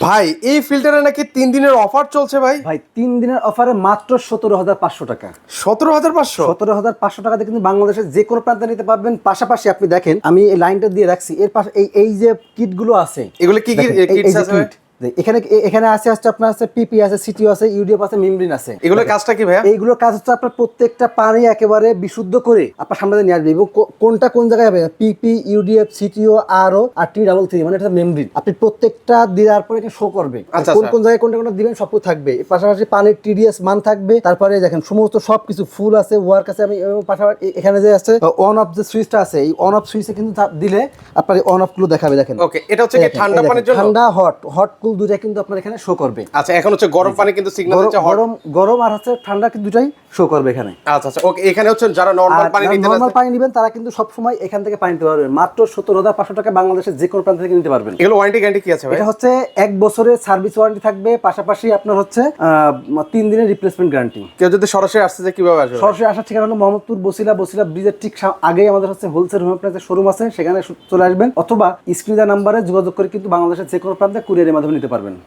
ভাই এই ফিল্টারে নাকি 3 দিনের অফার চলছে ভাই। ভাই 3 দিনের অফারে মাত্র 17,500 টাকা। 17,500? 17,500 টাকাতে কিন্তু বাংলাদেশের যে কোনো প্রান্তে নিতে পারবেন। পাশাপাশি আপনি দেখেন আমি এই লাইনটা দিয়ে রাখছি, এর পাশে এই যে কিটগুলো আছে, এগুলো কি কি দেখেন, এই কিটস যে আছে ভাই? kit, এখানে আছে আপনার আছে পিপি আছে, সিটিও আছে, ইউডিএফ আছে, মেমব্রেন আছে। এগুলোর কাজটা কি ভাইয়া? এইগুলোর কাজ হচ্ছে আপনার প্রত্যেকটা পানি একেবারে বিশুদ্ধ করে আপনার সামনে নিয়ে আসবে, এবং কোনটা কোন জায়গায় হবে, পিপি, ইউডিএফ, সিটিও, আরও আর T33, মানে এটা মেমব্রেন। আপনি প্রত্যেকটা দেওয়ার পরে এটা শো করবে আচ্ছা, কোন কোন জায়গায় কোনটা কোনটা দিবেন, সব কিছু থাকবে। এর পাশাপাশি পানির টিডিএস মান থাকবে। তারপরে দেখেন সমস্ত সবকিছু ফুল আছে, ওয়ার্ক আছে। আমি পাশাপাশি এখানে যে আছে অন অফ যে সুইচটা আছে, এই অন অফ সুইচে কিন্তু দিলে আপনার অন অফ গুলো দেখাবে। দেখেন ওকে, এটা হচ্ছে কি ঠান্ডা পানির জন্য? ঠান্ডা হট কুল দুইটা কিন্তু আপনার এখানে শো করবে। আচ্ছা, এখন হচ্ছে গরম পানি কিন্তু সিগন্যাল দিচ্ছে হট। গরম আর হচ্ছে ঠান্ডা কিন্তু দুটাই শো করবে এখানে। আচ্ছা আচ্ছা, ওকে। এখানে হচ্ছে যারা নরমাল পানি নিতে নরমাল পানি নেবেন তারা কিন্তু সব সময় এখান থেকে পানি নিতে পারবেন। মাত্র 17,500 টাকা বাংলাদেশের যে কোনো প্রান্ত থেকে নিতে পারবেন। এগুলো ওয়ারেন্টি গ্যারান্টি কি আছে ভাই? এটা হচ্ছে 1 বছরের সার্ভিস ওয়ারেন্টি থাকবে, পাশাপাশি আপনার হচ্ছে 3 দিনের রিপ্লেসমেন্ট গ্যারান্টি। কেউ যদি সরাসরি আসতে চায় কিভাবে আসবে? সরাসরি আসার ঠিকানা হলো মোহাম্মদপুর বসিলা ব্রিজের ঠিক আগেই আমাদের হচ্ছে হোলসেল হোম অ্যাপ্লায়েন্সের শোরুম আছে, সেখানে চলে আসবেন, অথবা স্ক্রিনে দেওয়া নাম্বারে যোগাযোগ করে কিন্তু বাংলাদেশের যে কোনো প্রান্তে কুরিয়ারের মাধ্যমে নিতে পারবেন।